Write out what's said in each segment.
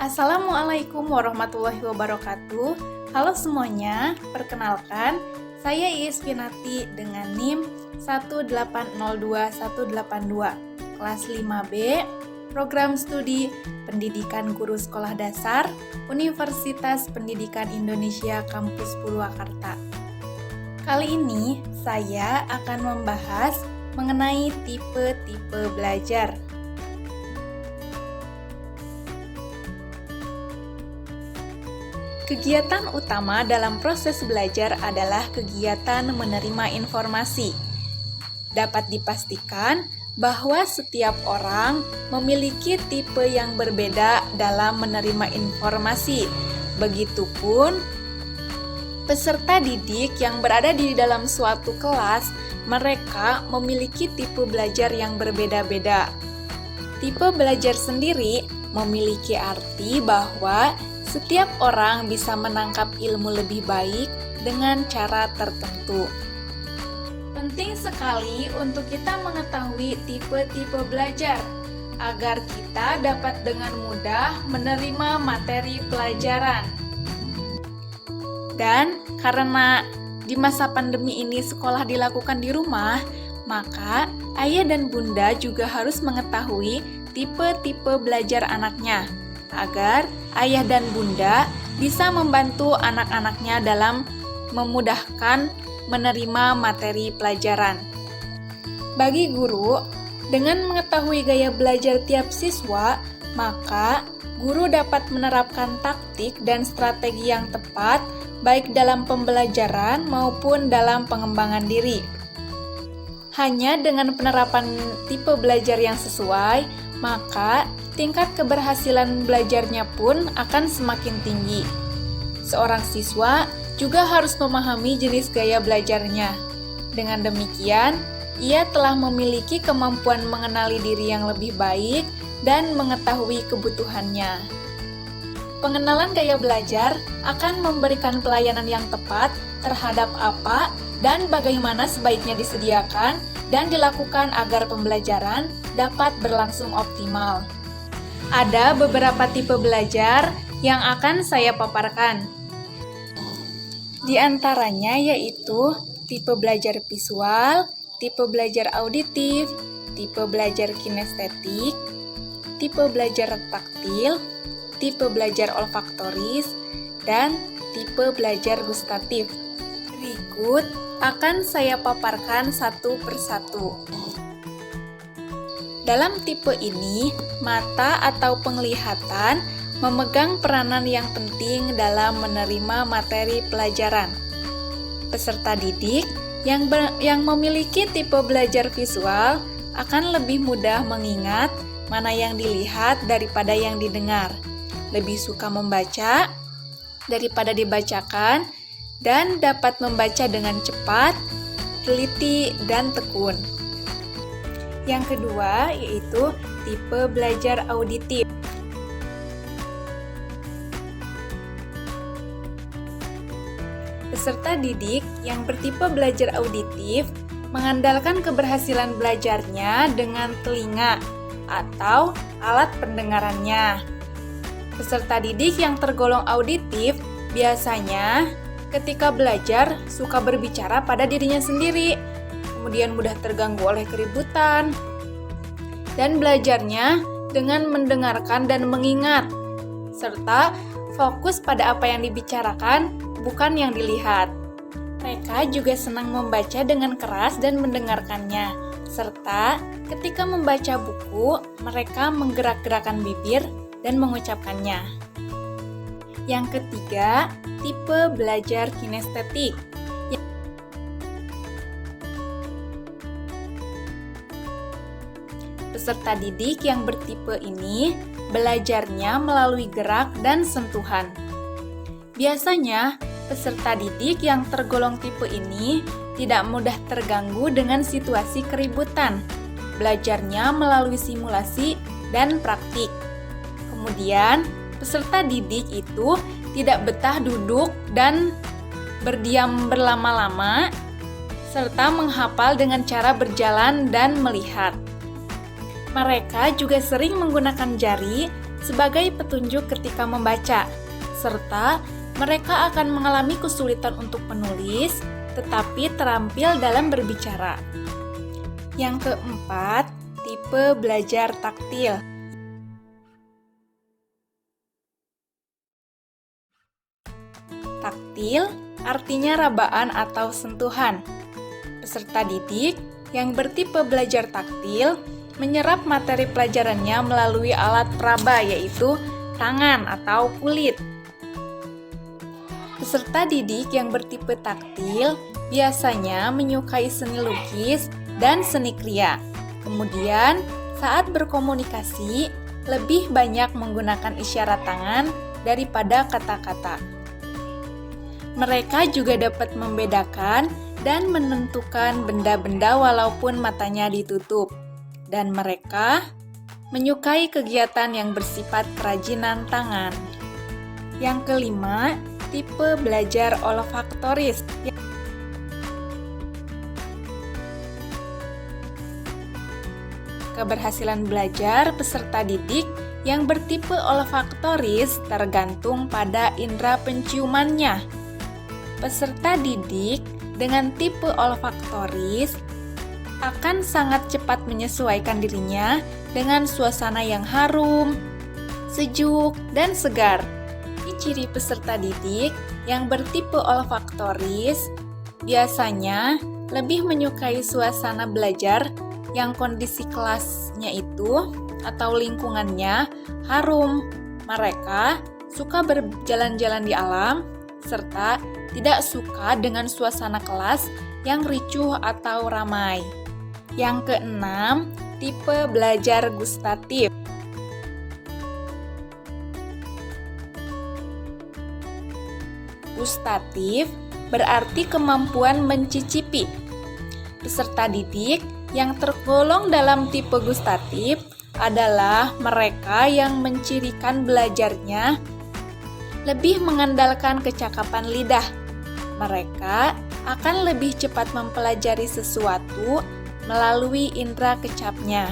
Assalamualaikum warahmatullahi wabarakatuh. Halo semuanya, perkenalkan, saya Iis Pinati dengan NIM 1802182, kelas 5B, Program Studi Pendidikan Guru Sekolah Dasar, Universitas Pendidikan Indonesia Kampus Purwakarta. Kali ini saya akan membahas mengenai tipe-tipe belajar. Kegiatan utama dalam proses belajar adalah kegiatan menerima informasi. Dapat dipastikan bahwa setiap orang memiliki tipe yang berbeda dalam menerima informasi. Begitupun peserta didik yang berada di dalam suatu kelas, mereka memiliki tipe belajar yang berbeda-beda. Tipe belajar sendiri memiliki arti bahwa setiap orang bisa menangkap ilmu lebih baik dengan cara tertentu. Penting sekali untuk kita mengetahui tipe-tipe belajar agar kita dapat dengan mudah menerima materi pelajaran. Dan karena di masa pandemi ini sekolah dilakukan di rumah, maka ayah dan bunda juga harus mengetahui tipe-tipe belajar anaknya, agar ayah dan bunda bisa membantu anak-anaknya dalam memudahkan menerima materi pelajaran. Bagi guru, dengan mengetahui gaya belajar tiap siswa, maka guru dapat menerapkan taktik dan strategi yang tepat baik dalam pembelajaran maupun dalam pengembangan diri. Hanya dengan penerapan tipe belajar yang sesuai, maka tingkat keberhasilan belajarnya pun akan semakin tinggi. Seorang siswa juga harus memahami jenis gaya belajarnya. Dengan demikian, ia telah memiliki kemampuan mengenali diri yang lebih baik dan mengetahui kebutuhannya. Pengenalan gaya belajar akan memberikan pelayanan yang tepat terhadap apa dan bagaimana sebaiknya disediakan dan dilakukan agar pembelajaran dapat berlangsung optimal. Ada beberapa tipe belajar yang akan saya paparkan. Di antaranya yaitu tipe belajar visual, tipe belajar auditif, tipe belajar kinestetik, tipe belajar taktil, tipe belajar olfaktoris, dan tipe belajar gustatif. Berikut akan saya paparkan satu persatu. Dalam tipe ini, mata atau penglihatan memegang peranan yang penting dalam menerima materi pelajaran. Peserta didik yang memiliki tipe belajar visual akan lebih mudah mengingat mana yang dilihat daripada yang didengar, lebih suka membaca daripada dibacakan, dan dapat membaca dengan cepat, teliti, dan tekun. Yang kedua yaitu tipe belajar auditif. Peserta didik yang bertipe belajar auditif mengandalkan keberhasilan belajarnya dengan telinga atau alat pendengarannya. Peserta didik yang tergolong auditif biasanya ketika belajar suka berbicara pada dirinya sendiri, kemudian mudah terganggu oleh keributan, dan belajarnya dengan mendengarkan dan mengingat, serta fokus pada apa yang dibicarakan, bukan yang dilihat. Mereka juga senang membaca dengan keras dan mendengarkannya, serta ketika membaca buku, mereka menggerak-gerakkan bibir dan mengucapkannya. Yang ketiga, tipe belajar kinestetik. Peserta didik yang bertipe ini belajarnya melalui gerak dan sentuhan. Biasanya, peserta didik yang tergolong tipe ini tidak mudah terganggu dengan situasi keributan. Belajarnya melalui simulasi dan praktik. Kemudian, peserta didik itu tidak betah duduk dan berdiam berlama-lama, serta menghafal dengan cara berjalan dan melihat. Mereka juga sering menggunakan jari sebagai petunjuk ketika membaca, serta mereka akan mengalami kesulitan untuk menulis, tetapi terampil dalam berbicara. Yang keempat, tipe belajar taktil. Taktil artinya rabaan atau sentuhan. Peserta didik yang bertipe belajar taktil menyerap materi pelajarannya melalui alat peraba, yaitu tangan atau kulit. Peserta didik yang bertipe taktil biasanya menyukai seni lukis dan seni kriya. Kemudian, saat berkomunikasi, lebih banyak menggunakan isyarat tangan daripada kata-kata. Mereka juga dapat membedakan dan menentukan benda-benda walaupun matanya ditutup. Dan mereka menyukai kegiatan yang bersifat kerajinan tangan. Yang kelima, tipe belajar olfaktoris. Keberhasilan belajar peserta didik yang bertipe olfaktoris tergantung pada indera penciumannya. Peserta didik dengan tipe olfaktoris akan sangat cepat menyesuaikan dirinya dengan suasana yang harum, sejuk, dan segar. Ciri peserta didik yang bertipe olfaktoris biasanya lebih menyukai suasana belajar yang kondisi kelasnya itu atau lingkungannya harum. Mereka suka berjalan-jalan di alam serta tidak suka dengan suasana kelas yang ricuh atau ramai. Yang keenam, tipe belajar gustatif. Gustatif berarti kemampuan mencicipi. Peserta didik yang tergolong dalam tipe gustatif adalah mereka yang mencirikan belajarnya lebih mengandalkan kecakapan lidah. Mereka akan lebih cepat mempelajari sesuatu melalui indera kecapnya.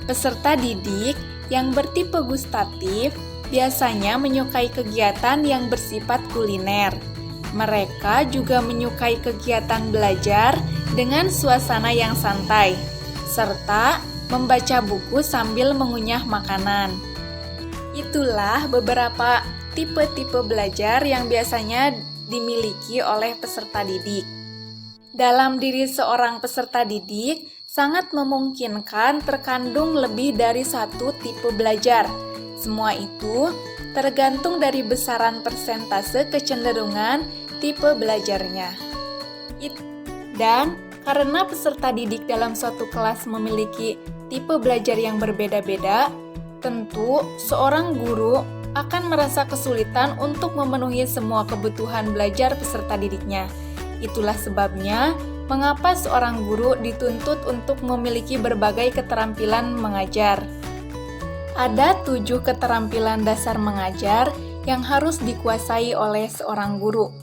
Peserta didik yang bertipe gustatif biasanya menyukai kegiatan yang bersifat kuliner. Mereka juga menyukai kegiatan belajar dengan suasana yang santai, serta membaca buku sambil mengunyah makanan. Itulah beberapa tipe-tipe belajar yang biasanya dimiliki oleh peserta didik. Dalam diri seorang peserta didik, sangat memungkinkan terkandung lebih dari satu tipe belajar. Semua itu tergantung dari besaran persentase kecenderungan tipe belajarnya. Dan karena peserta didik dalam suatu kelas memiliki tipe belajar yang berbeda-beda, tentu seorang guru akan merasa kesulitan untuk memenuhi semua kebutuhan belajar peserta didiknya. Itulah sebabnya mengapa seorang guru dituntut untuk memiliki berbagai keterampilan mengajar. Ada 7 keterampilan dasar mengajar yang harus dikuasai oleh seorang guru.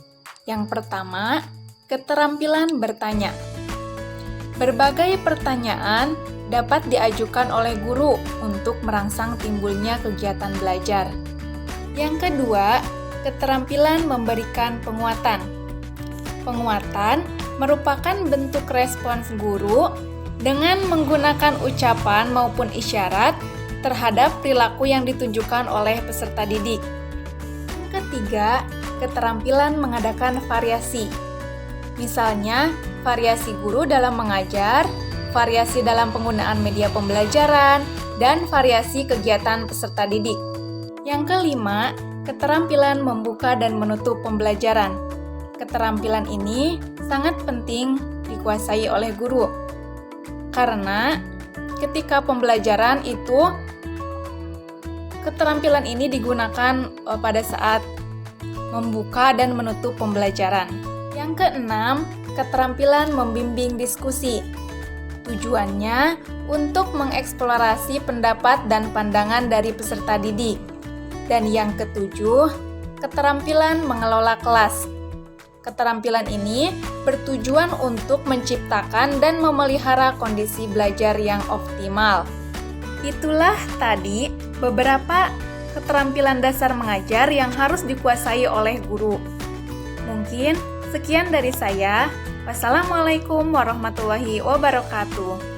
Yang pertama, keterampilan bertanya. Berbagai pertanyaan dapat diajukan oleh guru untuk merangsang timbulnya kegiatan belajar. Yang kedua, keterampilan memberikan penguatan. Penguatan merupakan bentuk respons guru dengan menggunakan ucapan maupun isyarat terhadap perilaku yang ditunjukkan oleh peserta didik. Yang ketiga, keterampilan mengadakan variasi. Misalnya, variasi guru dalam mengajar, variasi dalam penggunaan media pembelajaran, dan variasi kegiatan peserta didik. Yang kelima, keterampilan membuka dan menutup pembelajaran. Keterampilan ini sangat penting dikuasai oleh guru. Karena ketika pembelajaran itu, keterampilan ini digunakan pada saat membuka dan menutup pembelajaran. Yang keenam, keterampilan membimbing diskusi. Tujuannya untuk mengeksplorasi pendapat dan pandangan dari peserta didik. Dan yang ketujuh, keterampilan mengelola kelas. Keterampilan ini bertujuan untuk menciptakan dan memelihara kondisi belajar yang optimal. Itulah tadi beberapa keterampilan dasar mengajar yang harus dikuasai oleh guru. Mungkin sekian dari saya. Wassalamualaikum warahmatullahi wabarakatuh.